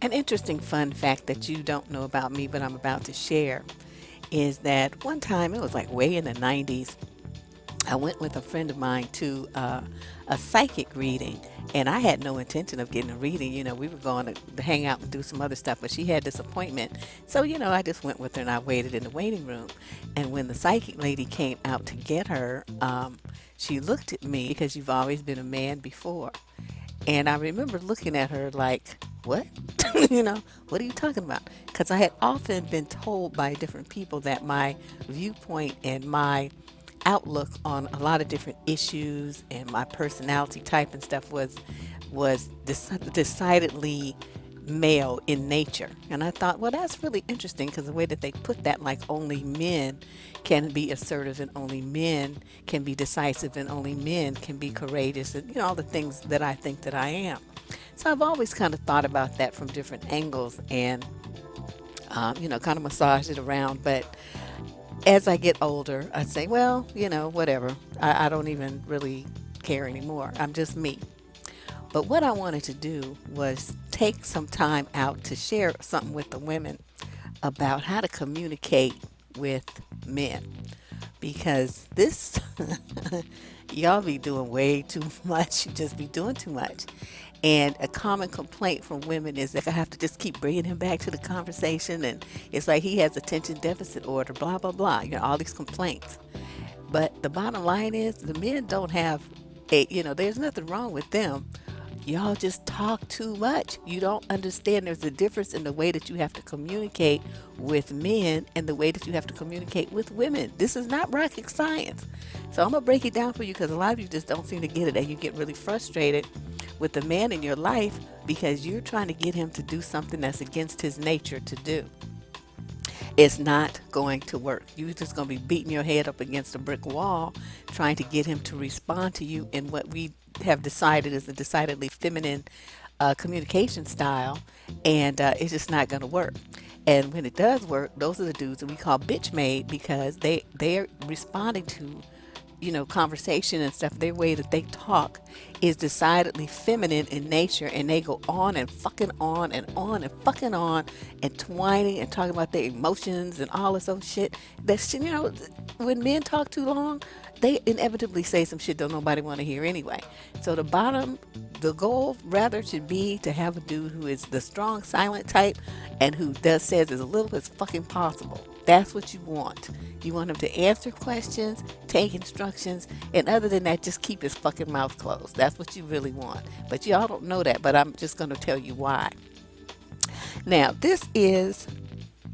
An interesting fun fact that you don't know about me, but I'm about to share, is that one time, it was like way in the 90s, I went with a friend of mine to a psychic reading, and I had no intention of getting a reading. We were going to hang out and do some other stuff, but she had this appointment. So, I just went with her and I waited in the waiting room. And when the psychic lady came out to get her, she looked at me because you've always been a man before. And I remember looking at her like, what? What are you talking about? Because I had often been told by different people that my viewpoint and my outlook on a lot of different issues and my personality type and stuff was decidedly male in nature. And I thought, well, that's really interesting because the way that they put that, like only men can be assertive and only men can be decisive and only men can be courageous and, all the things that I think that I am. So I've always kind of thought about that from different angles and, kind of massaged it around. But as I get older, I say, well, whatever. I don't even really care anymore. I'm just me. But what I wanted to do was take some time out to share something with the women about how to communicate with men. Because this, y'all be doing way too much. You just be doing too much. And a common complaint from women is that I have to just keep bringing him back to the conversation. And it's like he has attention deficit order, blah, blah, blah. All these complaints. But the bottom line is the men don't have there's nothing wrong with them. Y'all just talk too much. You don't understand there's a difference in the way that you have to communicate with men and the way that you have to communicate with women. This is not rocket science. So I'm going to break it down for you because a lot of you just don't seem to get it and you get really frustrated with the man in your life because you're trying to get him to do something that's against his nature to do. It's not going to work. You're just going to be beating your head up against a brick wall trying to get him to respond to you in what we have decided is a decidedly feminine communication style, and it's just not going to work. And when it does work, those are the dudes that we call bitch made because they're responding to conversation and stuff, their way that they talk is decidedly feminine in nature, and they go on and fucking on and on and fucking on and twining and talking about their emotions and all this old shit. That shit, when men talk too long, they inevitably say some shit don't nobody want to hear anyway. So the goal rather should be to have a dude who is the strong silent type and who does says as little as fucking possible. That's what you want. You want him to answer questions, take instructions, and other than that, just keep his fucking mouth closed. That's what you really want. But y'all don't know that, but I'm just going to tell you why. Now, this is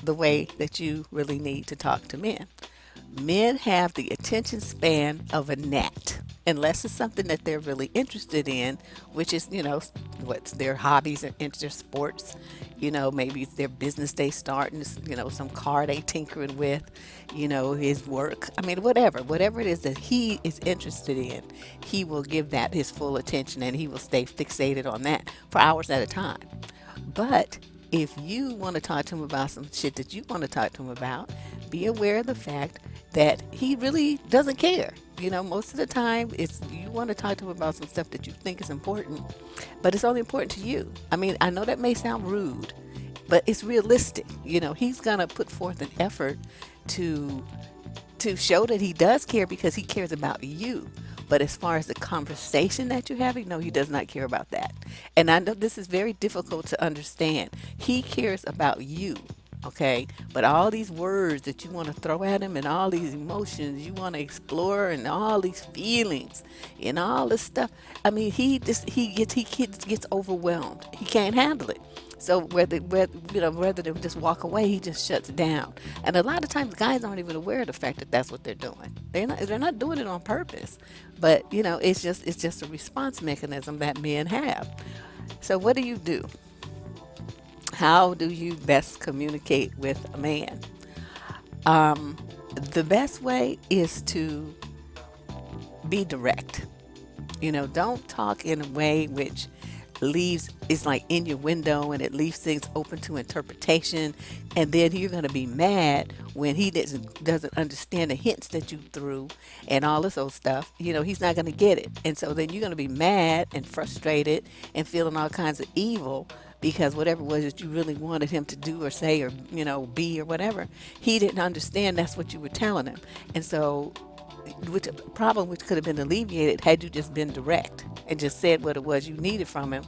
the way that you really need to talk to men. Men have the attention span of a gnat, unless it's something that they're really interested in, which is, what's their hobbies and interest sports. Maybe it's their business they starting, some car they tinkering with, his work. I mean, whatever it is that he is interested in, he will give that his full attention and he will stay fixated on that for hours at a time. But if you want to talk to him about some shit that you want to talk to him about, be aware of the fact that he really doesn't care. Most of the time, it's you want to talk to him about some stuff that you think is important, but it's only important to you. I mean, I know that may sound rude, but it's realistic. He's gonna put forth an effort to to show that he does care because he cares about you. But as far as the conversation that you're having, no, he does not care about that. And I know this is very difficult to understand. He cares about you, okay? But all these words that you want to throw at him and all these emotions you want to explore and all these feelings and all this stuff, I mean, he gets overwhelmed. He can't handle it. So rather than just walk away, he just shuts down. And a lot of times, guys aren't even aware of the fact that that's what they're doing. They're not doing it on purpose, but it's just a response mechanism that men have. So what do you do? How do you best communicate with a man? Um, the best way is to be direct. Don't talk in a way which leaves it's like in your window and it leaves things open to interpretation, and then you're going to be mad when he doesn't understand the hints that you threw and all this old stuff. He's not going to get it, and so then you're going to be mad and frustrated and feeling all kinds of evil because whatever it was that you really wanted him to do or say or, be or whatever, he didn't understand that's what you were telling him. And so, which a problem which could have been alleviated had you just been direct and just said what it was you needed from him,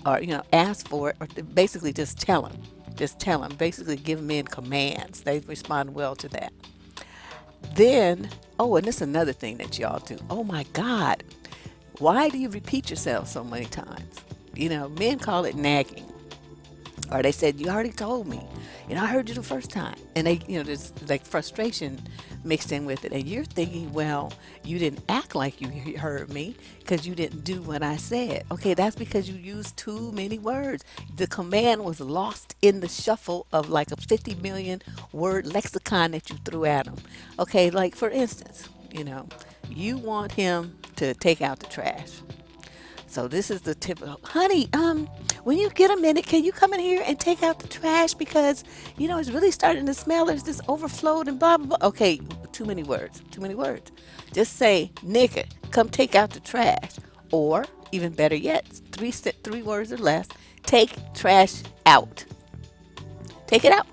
or ask for it, or basically just tell him. Just tell him. Basically, give men commands. They respond well to that. Then, oh, and this is another thing that y'all do. Oh my God, why do you repeat yourself so many times? Men call it nagging. Or they said, you already told me. I heard you the first time. And there's like frustration mixed in with it. And you're thinking, well, you didn't act like you heard me because you didn't do what I said. Okay, that's because you used too many words. The command was lost in the shuffle of like a 50 million word lexicon that you threw at him. Okay, like for instance, you want him to take out the trash. So this is the typical, honey, when you get a minute, can you come in here and take out the trash because, it's really starting to smell. There's this overflowed and blah, blah, blah. Okay, too many words, too many words. Just say, nigga, come take out the trash. Or, even better yet, three words or less, take trash out. Take it out.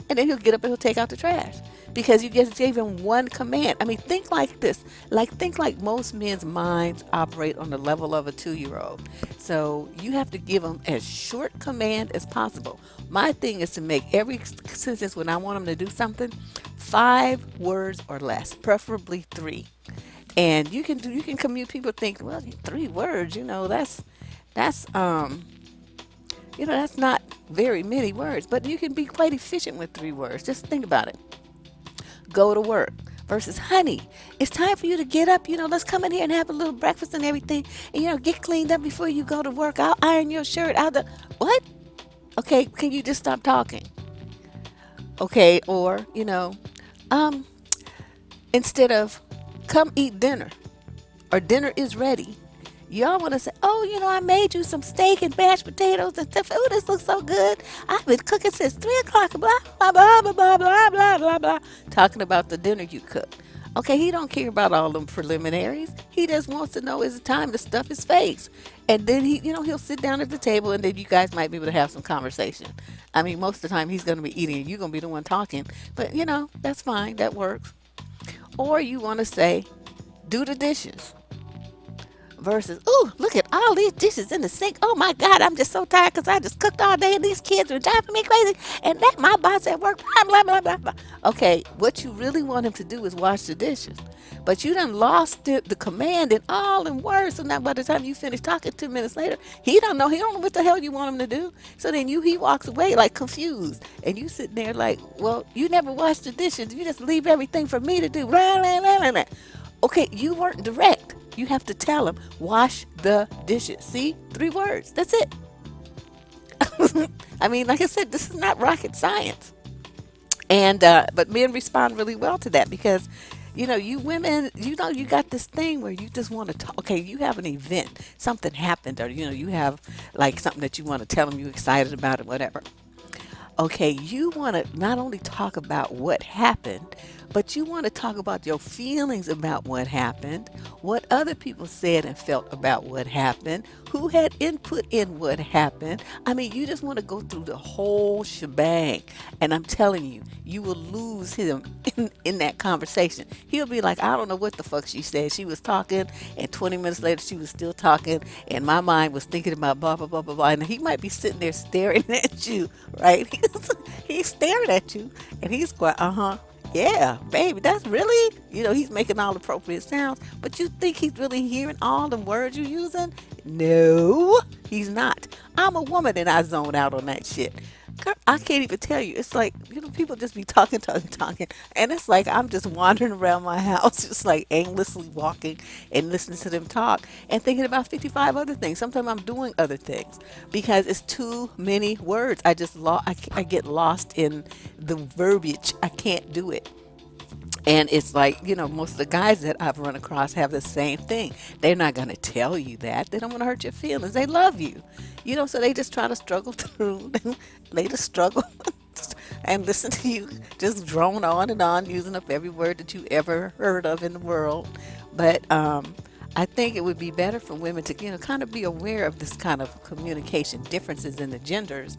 And then he'll get up and he'll take out the trash because you just gave him one command. I mean, think like this. Think like most men's minds operate on the level of a 2-year-old. So you have to give them as short command as possible. My thing is to make every sentence when I want them to do something 5 words or less, preferably 3. And you can commute. People think, well, 3 words, that's not very many words, but you can be quite efficient with 3 words. Just think about it. Go to work versus, honey, it's time for you to get up. Let's come in here and have a little breakfast and everything. And, get cleaned up before you go to work. I'll iron your shirt. What? Okay, can you just stop talking? Okay, or, um, instead of come eat dinner or dinner is ready, y'all want to say, oh, I made you some steak and mashed potatoes and stuff. Oh, this looks so good. I've been cooking since 3 o'clock, blah, blah, blah, blah, blah, blah, blah, blah, blah. Talking about the dinner you cooked. Okay, he don't care about all them preliminaries. He just wants to know is it time to stuff his face. And then he'll sit down at the table and then you guys might be able to have some conversation. I mean, most of the time he's going to be eating and you're going to be the one talking. But, that's fine. That works. Or you want to say, do the dishes versus, ooh, look at all these dishes in the sink. Oh my God, I'm just so tired because I just cooked all day and these kids are driving me crazy. And that my boss at work, blah, blah, blah, blah, blah. Okay, what you really want him to do is wash the dishes. But you done lost the command in all in words. So now by the time you finish talking 2 minutes later, he don't know what the hell you want him to do. So then he walks away like confused. And you sitting there like, well, you never washed the dishes. You just leave everything for me to do. Blah, blah, blah, blah, blah. Okay, you weren't direct. You have to tell them, wash the dishes. See? 3 words. That's it. I mean, like I said, this is not rocket science. And, but men respond really well to that because, you women, you got this thing where you just want to talk. Okay, you have an event, something happened, or, you have like something that you want to tell them you're excited about or whatever. Okay, you want to not only talk about what happened, but you want to talk about your feelings about what happened, what other people said and felt about what happened, who had input in what happened. I mean, you just want to go through the whole shebang. And I'm telling you, you will lose him in that conversation. He'll be like, I don't know what the fuck she said. She was talking, and 20 minutes later, she was still talking, and my mind was thinking about blah, blah, blah, blah, blah. And he might be sitting there staring at you, right? He's staring at you, and he's going, uh-huh. Yeah, baby, that's really, he's making all appropriate sounds, but you think he's really hearing all the words you're using? No, he's not. I'm a woman and I zone out on that shit. Girl, I can't even tell you. It's like, people just be talking, talking, talking. And it's like I'm just wandering around my house, just like aimlessly walking and listening to them talk and thinking about 55 other things. Sometimes I'm doing other things because it's too many words. I get lost in the verbiage. I can't do it. And it's like, most of the guys that I've run across have the same thing. They're not going to tell you that. They don't want to hurt your feelings. They love you. So they just try to struggle through. They just struggle and listen to you just drone on and on, using up every word that you ever heard of in the world. But I think it would be better for women to, kind of be aware of this kind of communication differences in the genders.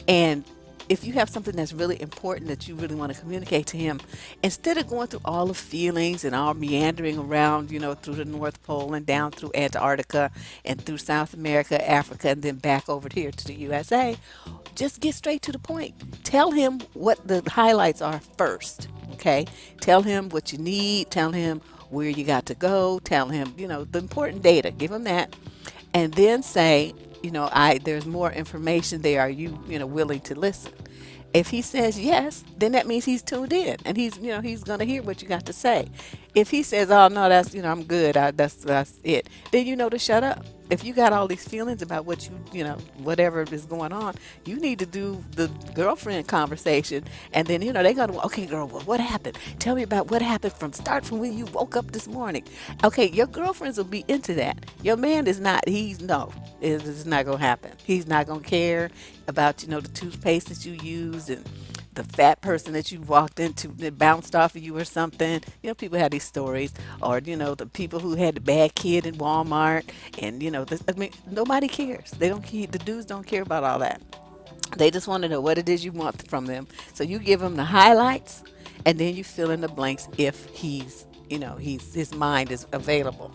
And if you have something that's really important that you really want to communicate to him, instead of going through all the feelings and all meandering around, through the North Pole and down through Antarctica and through South America, Africa, and then back over here to the USA, just get straight to the point. Tell him what the highlights are first. Okay. Tell him what you need. Tell him where you got to go. Tell him, the important data. Give him that. And then say, there's more information there. Are you, willing to listen? If he says yes, then that means he's tuned in and he's going to hear what you got to say. If he says, "Oh no, that's, I'm good. That's it." Then you know to shut up. If you got all these feelings about what whatever is going on, you need to do the girlfriend conversation. And then, they're going to, "Okay, girl, well, what happened? Tell me about what happened from when you woke up this morning." Okay, your girlfriends will be into that. Your man is not. No, it's not going to happen. He's not going to care about, the toothpaste that you use and the fat person that you walked into that bounced off of you or something. People have these stories, or the people who had the bad kid in Walmart, and I mean, nobody cares. They don't care. The dudes don't care about all that. They just want to know what it is you want from them. So you give them the highlights, and then you fill in the blanks if his mind is available.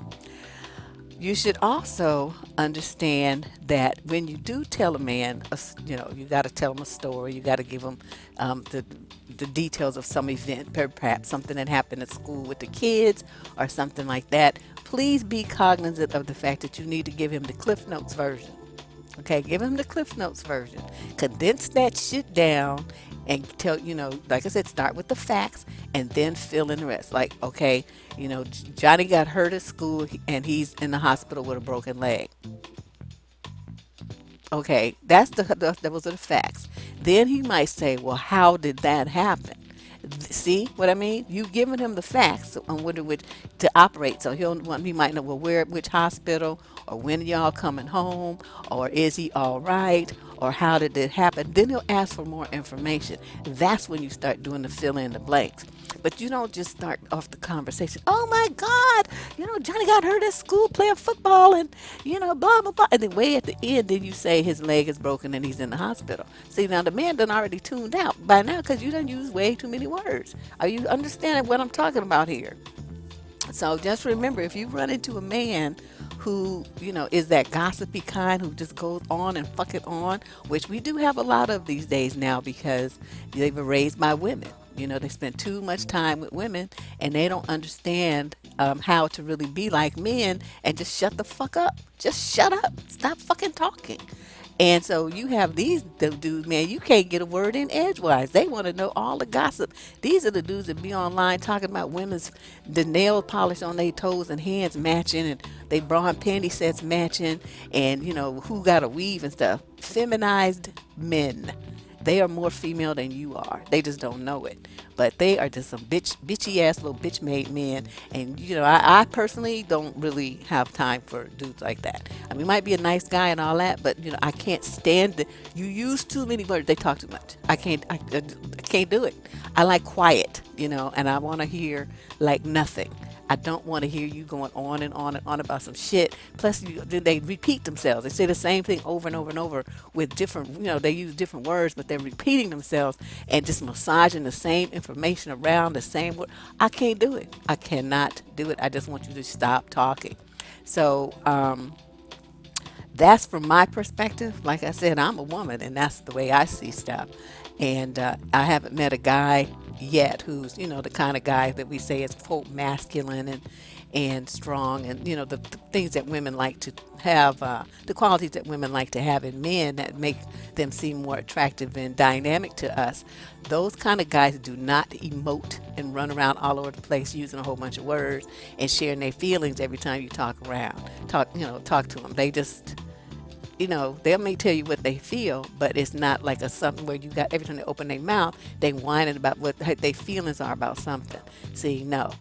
You should also understand that when you do tell a man, you got to tell him a story. You got to give him the details of some event, perhaps something that happened at school with the kids or something like that. Please be cognizant of the fact that you need to give him the Cliff Notes version. Okay, give him the Cliff Notes version. Condense that shit down and tell, like I said, start with the facts and then fill in the rest. Like, okay, Johnny got hurt at school and he's in the hospital with a broken leg. Okay, those are the facts. Then he might say, well, how did that happen? See what I mean? You've given him the facts on which to operate. So he might know, well, which hospital, or when are y'all coming home, or is he all right, or how did it happen? Then he'll ask for more information. That's when you start doing the fill in the blanks. But you don't just start off the conversation. "Oh my God, Johnny got hurt at school playing football, and blah blah blah." And then way at the end, then you say his leg is broken and he's in the hospital. See, now the man done already tuned out by now because you done used way too many words. Are you understanding what I'm talking about here? So just remember, if you run into a man who, is that gossipy kind who just goes on and fuck it on, which we do have a lot of these days now because they were raised by women. They spend too much time with women and they don't understand how to really be like men and just shut the fuck up. Just shut up. Stop fucking talking. And so you have the dudes, man, you can't get a word in edgewise. They want to know all the gossip. These are the dudes that be online talking about the nail polish on their toes and hands matching, and they bra and panty sets matching, and, who got a weave and stuff. Feminized men. They are more female than you are. They just don't know it. But they are just some bitchy ass little bitch made men. And I personally don't really have time for dudes like that. I mean, he might be a nice guy and all that, but I can't stand it. You use too many words. They talk too much. I can't do it. I like quiet, and I want to hear like nothing. I don't want to hear you going on and on and on about some shit. Plus, they repeat themselves. They say the same thing over and over and over with different, they use different words, but they're repeating themselves and just massaging the same information around the same word. I can't do it. I cannot do it. I just want you to stop talking. So, that's from my perspective. Like I said, I'm a woman, and that's the way I see stuff. And I haven't met a guy yet who's, the kind of guy that we say is quote masculine and strong, and the things that women like to have, the qualities that women like to have in men that make them seem more attractive and dynamic to us. Those kind of guys do not emote and run around all over the place using a whole bunch of words and sharing their feelings every time you talk to them. They just, they may tell you what they feel, but it's not like a something where you got every time they open their mouth, they whining about what their feelings are about something. See, no.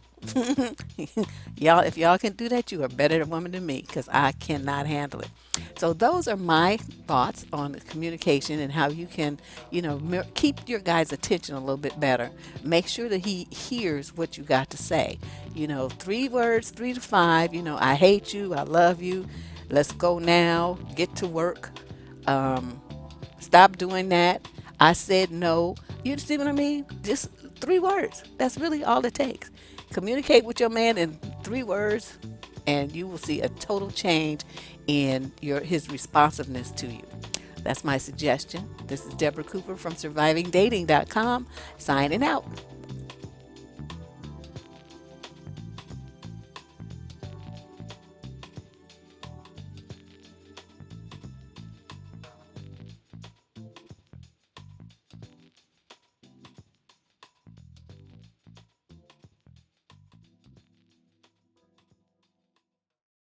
Y'all, if y'all can do that, you are a better woman than me because I cannot handle it. So those are my thoughts on communication and how you can, keep your guy's attention a little bit better. Make sure that he hears what you got to say. 3 words, 3 to 5. I hate you, I love you. Let's go now. Get to work. Um, Stop doing that. I said no. You see what I mean? Just 3 words. That's really all it takes. Communicate with your man in 3 words, and you will see a total change in his responsiveness to you. That's my suggestion. This is Deborah Cooper from survivingdating.com signing out.